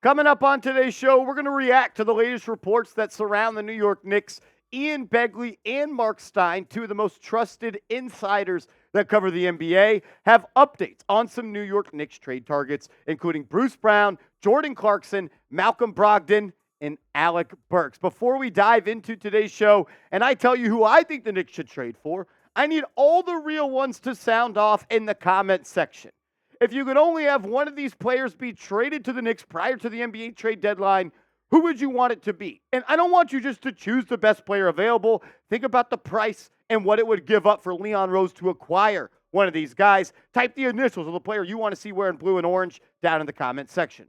Coming up on today's show, we're going to react to the latest reports that surround the New York Knicks. Ian Begley and Mark Stein, two of the most trusted insiders that cover the NBA, have updates on some New York Knicks trade targets, including Bruce Brown, Jordan Clarkson, Malcom Brogdon, and Alec Burks. Before we dive into today's show, and I tell you who I think the Knicks should trade for, I need all the real ones to sound off in the comment section. If you could only have one of these players be traded to the Knicks prior to the NBA trade deadline, who would you want it to be? And I don't want you just to choose the best player available. Think about the price and what it would give up for Leon Rose to acquire one of these guys. Type the initials of the player you want to see wearing blue and orange down in the comment section.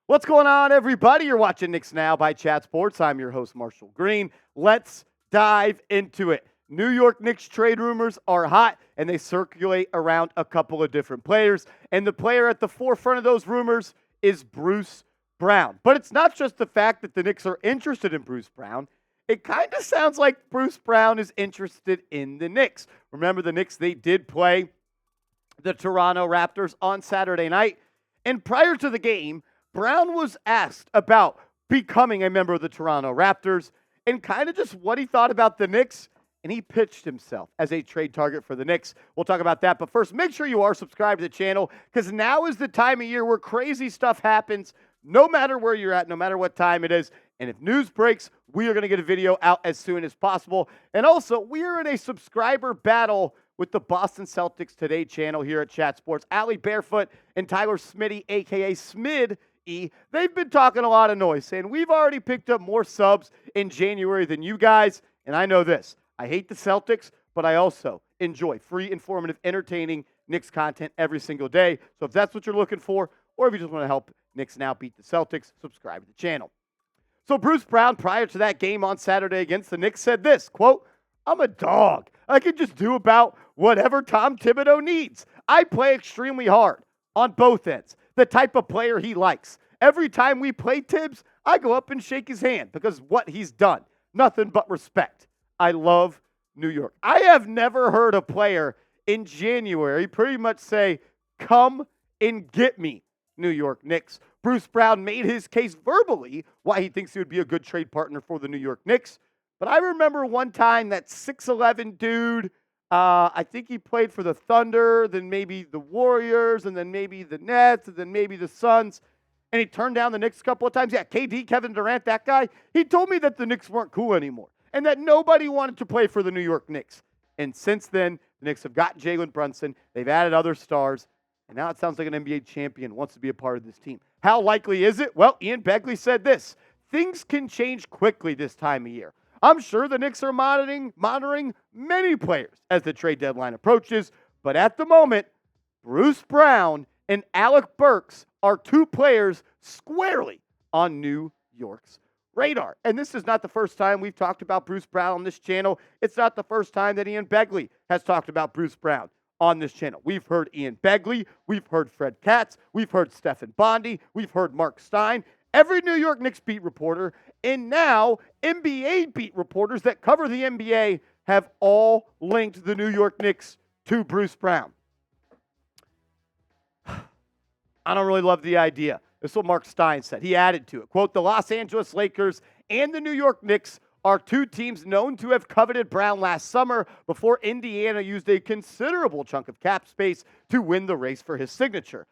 What's going on, everybody? You're watching Knicks Now by Chat Sports. I'm your host, Marshall Green. Let's dive into it. New York Knicks trade rumors are hot, and they circulate around a couple of different players. And the player at the forefront of those rumors is Bruce Brown. But it's not just the fact that the Knicks are interested in Bruce Brown. It kind of sounds like Bruce Brown is interested in the Knicks. Remember, the Knicks, they did play the Toronto Raptors on Saturday night. And prior to the game, Brown was asked about becoming a member of the Toronto Raptors and kind of just what he thought about the Knicks, and he pitched himself as a trade target for the Knicks. We'll talk about that, but first, make sure you are subscribed to the channel because now is the time of year where crazy stuff happens no matter where you're at, no matter what time it is, and if news breaks, we are going to get a video out as soon as possible. And also, we are in a subscriber battle with the Boston Celtics Today channel here at Chat Sports. Allie Barefoot and Tyler Smitty, a.k.a. Smid, they've been talking a lot of noise, saying we've already picked up more subs in January than you guys. And I know this. I hate the Celtics, but I also enjoy free, informative, entertaining Knicks content every single day. So if that's what you're looking for, or if you just want to help Knicks Now beat the Celtics, subscribe to the channel. So Bruce Brown, prior to that game on Saturday against the Knicks, said this, quote, "I'm a dog. I can just do about whatever Tom Thibodeau needs. I play extremely hard on both ends. The type of player he likes. Every time we play Thibs, I go up and shake his hand because what he's done. Nothing but respect. I love New York." I have never heard a player in January pretty much say, "Come and get me, New York Knicks." Bruce Brown made his case verbally why he thinks he would be a good trade partner for the New York Knicks. But I remember one time that 6'11 dude, I think he played for the Thunder, then maybe the Warriors, and then maybe the Nets, and then maybe the Suns. And he turned down the Knicks a couple of times. Yeah, KD, Kevin Durant, that guy. He told me that the Knicks weren't cool anymore and that nobody wanted to play for the New York Knicks. And since then, the Knicks have got Jalen Brunson. They've added other stars. And now it sounds like an NBA champion wants to be a part of this team. How likely is it? Well, Ian Begley said this. Things can change quickly this time of year. I'm sure the Knicks are monitoring many players as the trade deadline approaches. But at the moment, Bruce Brown and Alec Burks are two players squarely on New York's radar. And this is not the first time we've talked about Bruce Brown on this channel. It's not the first time that Ian Begley has talked about Bruce Brown on this channel. We've heard Ian Begley. We've heard Fred Katz. We've heard Stephen Bondi. We've heard Mark Stein. Every New York Knicks beat reporter, and now NBA beat reporters that cover the NBA have all linked the New York Knicks to Bruce Brown. I don't really love the idea. This is what Mark Stein said. He added to it, quote, "The Los Angeles Lakers and the New York Knicks are two teams known to have coveted Brown last summer before Indiana used a considerable chunk of cap space to win the race for his signature.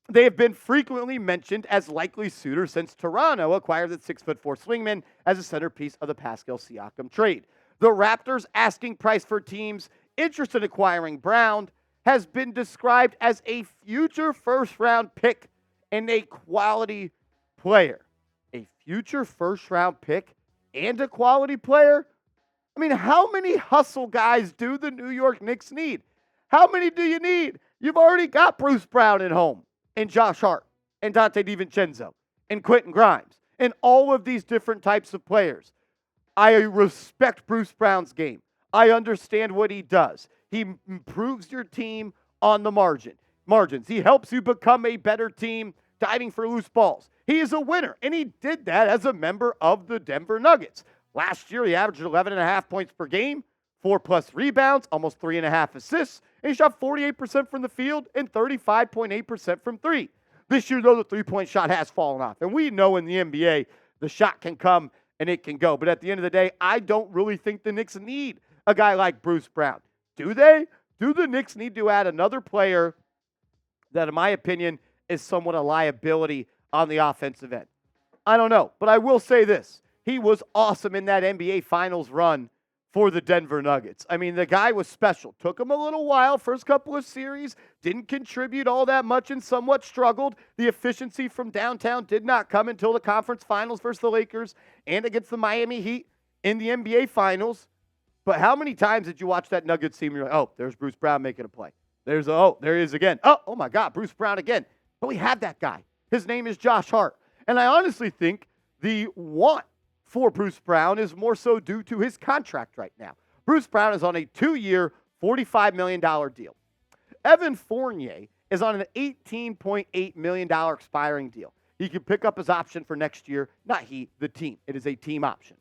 They have been frequently mentioned as likely suitors since Toronto acquired the 6'4" swingman as a centerpiece of the Pascal Siakam trade. The Raptors' asking price for teams interested in acquiring Brown has been described as a future first-round pick and a quality player." A future first-round pick and a quality player? I mean, how many hustle guys do the New York Knicks need? How many do you need? You've already got Bruce Brown at home, and Josh Hart, and Dante DiVincenzo, and Quentin Grimes, and all of these different types of players. I respect Bruce Brown's game. I understand what he does. He improves your team on the margins. He helps you become a better team diving for loose balls. He is a winner, and he did that as a member of the Denver Nuggets. Last year, he averaged 11.5 points per game, 4+ rebounds, almost 3.5 assists, and he shot 48% from the field and 35.8% from three. This year, though, the three-point shot has fallen off. And we know in the NBA, the shot can come and it can go. But at the end of the day, I don't really think the Knicks need a guy like Bruce Brown. Do they? Do the Knicks need to add another player that, in my opinion, is somewhat a liability on the offensive end? I don't know. But I will say this. He was awesome in that NBA Finals run for the Denver Nuggets. I mean, the guy was special. Took him a little while, first couple of series, didn't contribute all that much and somewhat struggled. The efficiency from downtown did not come until the conference finals versus the Lakers and against the Miami Heat in the NBA Finals. But how many times did you watch that Nuggets team and you're like, oh, there's Bruce Brown making a play. There he is again. Oh my God, Bruce Brown again. But we have that guy. His name is Josh Hart. And I honestly think the want for Bruce Brown is more so due to his contract right now. Bruce Brown is on a 2-year, $45 million deal. Evan Fournier is on an $18.8 million expiring deal. He can pick up his option for next year. Not he, the team. It is a team option.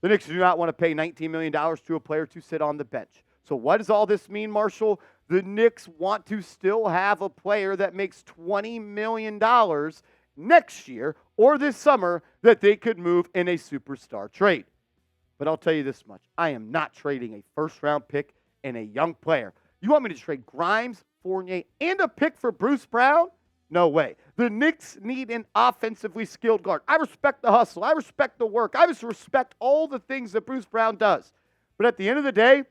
The Knicks do not want to pay $19 million to a player to sit on the bench. So what does all this mean, Marshall? The Knicks want to still have a player that makes $20 million next year or this summer that they could move in a superstar trade. But I'll tell you this much. I am not trading a first-round pick and a young player. You want me to trade Grimes, Fournier, and a pick for Bruce Brown? No way. The Knicks need an offensively skilled guard. I respect the hustle. I respect the work. I just respect all the things that Bruce Brown does. But at the end of the day,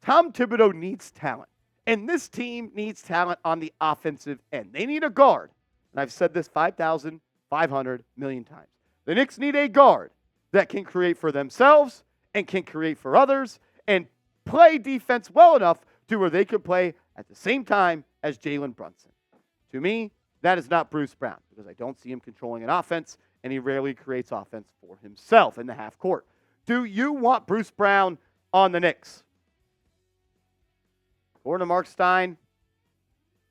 Tom Thibodeau needs talent. And this team needs talent on the offensive end. They need a guard. And I've said this 5,500 million times. The Knicks need a guard that can create for themselves and can create for others and play defense well enough to where they can play at the same time as Jalen Brunson. To me, that is not Bruce Brown because I don't see him controlling an offense, and he rarely creates offense for himself in the half court. Do you want Bruce Brown on the Knicks? According to Mark Stein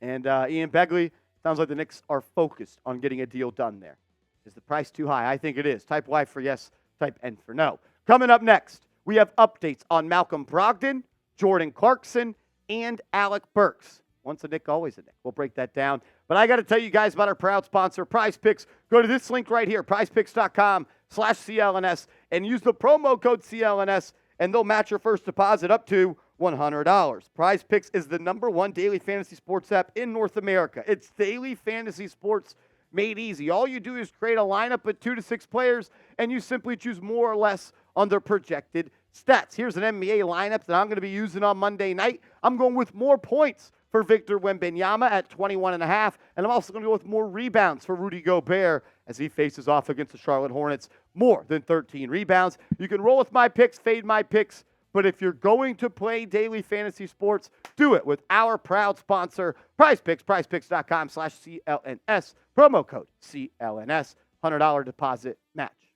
and Ian Begley, sounds like the Knicks are focused on getting a deal done there. Is the price too high? I think it is. Type Y for yes, type N for no. Coming up next, we have updates on Malcom Brogdon, Jordan Clarkson, and Alec Burks. Once a Knick, always a Knick. We'll break that down. But I got to tell you guys about our proud sponsor, Prize Picks. Go to this link right here, prizepicks.com/CLNS, and use the promo code CLNS, and they'll match your first deposit up to $100. Prize Picks is the #1 daily fantasy sports app in North America. It's daily fantasy sports made easy. All you do is create a lineup with 2 to 6 players, and you simply choose more or less on their projected stats. Here's an NBA lineup that I'm going to be using on Monday night. I'm going with more points for Victor Wembanyama at 21.5, and I'm also going to go with more rebounds for Rudy Gobert as he faces off against the Charlotte Hornets. More than 13 rebounds. You can roll with my picks, fade my picks, but if you're going to play daily fantasy sports, do it with our proud sponsor, Prize Picks, prizepicks.com/CLNS, promo code CLNS, $100 deposit match.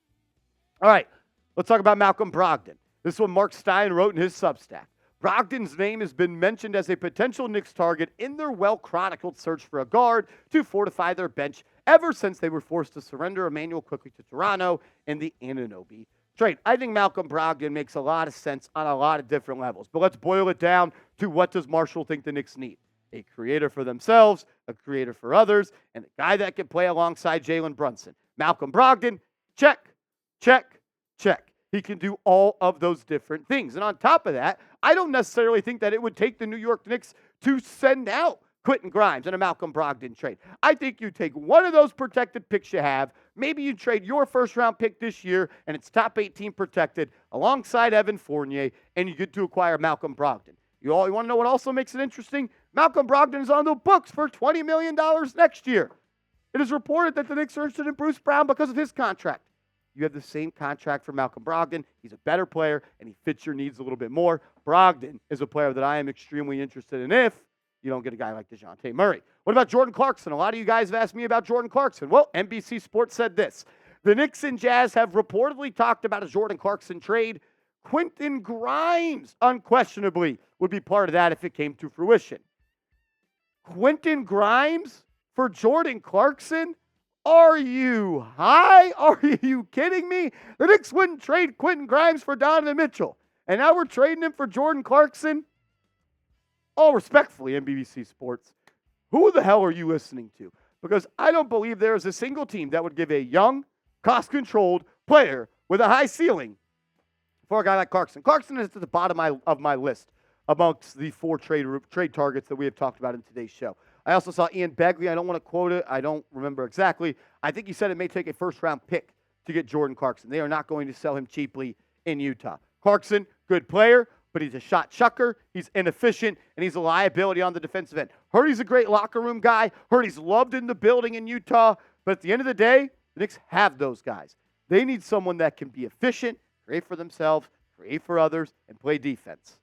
All right, let's talk about Malcom Brogdon. This is what Mark Stein wrote in his Substack. Brogdon's name has been mentioned as a potential Knicks target in their well-chronicled search for a guard to fortify their bench ever since they were forced to surrender Emmanuel quickly to Toronto in the Anunoby trade. I think Malcom Brogdon makes a lot of sense on a lot of different levels. But let's boil it down to what does Marshall think the Knicks need? A creator for themselves, a creator for others, and a guy that can play alongside Jalen Brunson. Malcom Brogdon, check, check, check. He can do all of those different things. And on top of that, I don't necessarily think that it would take the New York Knicks to send out Quentin Grimes in a Malcom Brogdon trade. I think you take one of those protected picks you have. Maybe you trade your first-round pick this year, and it's top 18 protected alongside Evan Fournier, and you get to acquire Malcom Brogdon. You want to know what also makes it interesting? Malcom Brogdon is on the books for $20 million next year. It is reported that the Knicks are interested in Bruce Brown because of his contract. You have the same contract for Malcom Brogdon. He's a better player, and he fits your needs a little bit more. Brogdon is a player that I am extremely interested in if you don't get a guy like DeJounte Murray. What about Jordan Clarkson? A lot of you guys have asked me about Jordan Clarkson. Well, NBC Sports said this. The Knicks and Jazz have reportedly talked about a Jordan Clarkson trade. Quentin Grimes, unquestionably, would be part of that if it came to fruition. Quentin Grimes for Jordan Clarkson? Are you high? Are you kidding me? The Knicks wouldn't trade Quentin Grimes for Donovan Mitchell. And now we're trading him for Jordan Clarkson. All respectfully, NBC Sports, who the hell are you listening to? Because I don't believe there is a single team that would give a young, cost-controlled player with a high ceiling for a guy like Clarkson. Clarkson is at the bottom of my list amongst the 4 trade targets that we have talked about in today's show. I also saw Ian Begley. I don't want to quote it. I don't remember exactly. I think he said it may take a first-round pick to get Jordan Clarkson. They are not going to sell him cheaply in Utah. Clarkson, good player, but he's a shot chucker. He's inefficient, and he's a liability on the defensive end. Heard he's a great locker room guy. Heard he's loved in the building in Utah. But at the end of the day, the Knicks have those guys. They need someone that can be efficient, create for themselves, create for others, and play defense.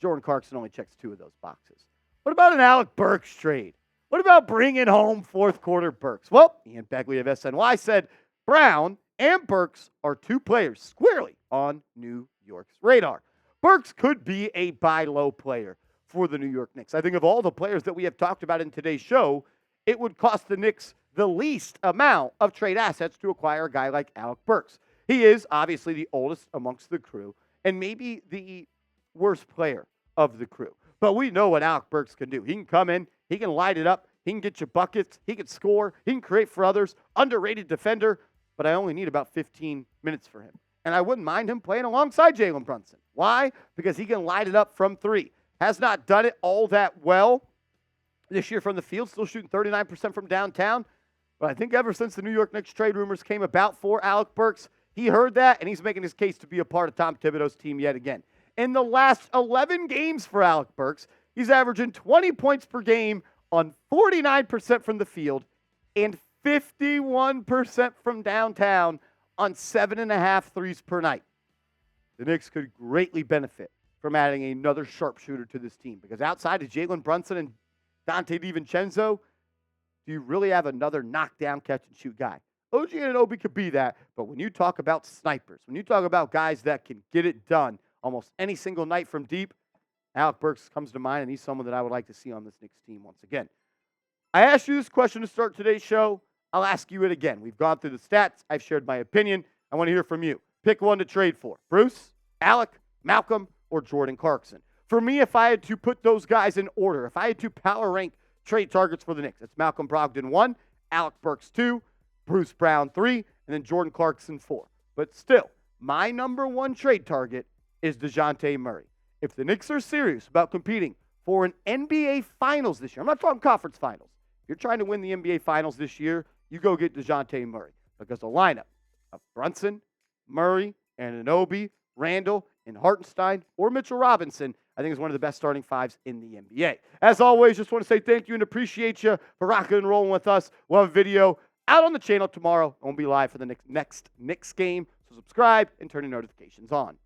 Jordan Clarkson only checks 2 of those boxes. What about an Alec Burks trade? What about bringing home fourth quarter Burks? Well, Ian Begley of SNY said Brown and Burks are 2 players squarely on New York's radar. Burks could be a buy low player for the New York Knicks. I think of all the players that we have talked about in today's show, it would cost the Knicks the least amount of trade assets to acquire a guy like Alec Burks. He is obviously the oldest amongst the crew and maybe the worst player of the crew. But we know what Alec Burks can do. He can come in, he can light it up, he can get you buckets, he can score, he can create for others, underrated defender, but I only need about 15 minutes for him. And I wouldn't mind him playing alongside Jalen Brunson. Why? Because he can light it up from 3. Has not done it all that well this year from the field, still shooting 39% from downtown. But I think ever since the New York Knicks trade rumors came about for Alec Burks, he heard that, and he's making his case to be a part of Tom Thibodeau's team yet again. In the last 11 games for Alec Burks, he's averaging 20 points per game on 49% from the field and 51% from downtown on 7.5 threes per night. The Knicks could greatly benefit from adding another sharpshooter to this team because outside of Jalen Brunson and Dante DiVincenzo, do you really have another knockdown, catch-and-shoot guy? OG Anunoby could be that, but when you talk about snipers, when you talk about guys that can get it done almost any single night from deep, Alec Burks comes to mind, and he's someone that I would like to see on this Knicks team once again. I asked you this question to start today's show. I'll ask you it again. We've gone through the stats. I've shared my opinion. I want to hear from you. Pick one to trade for. Bruce, Alec, Malcom, or Jordan Clarkson. For me, if I had to put those guys in order, if I had to power rank trade targets for the Knicks, it's Malcom Brogdon 1, Alec Burks 2, Bruce Brown 3, and then Jordan Clarkson 4. But still, my number 1 trade target is DeJounte Murray. If the Knicks are serious about competing for an NBA Finals this year, I'm not talking conference finals. If you're trying to win the NBA Finals this year, you go get DeJounte Murray because the lineup of Brunson, Murray, Anunoby, Randall, and Hartenstein, or Mitchell Robinson, I think is one of the best starting 5s in the NBA. As always, just want to say thank you and appreciate you for rocking and rolling with us. We'll have a video out on the channel tomorrow. We'll be live for the next Knicks game. So subscribe and turn your notifications on.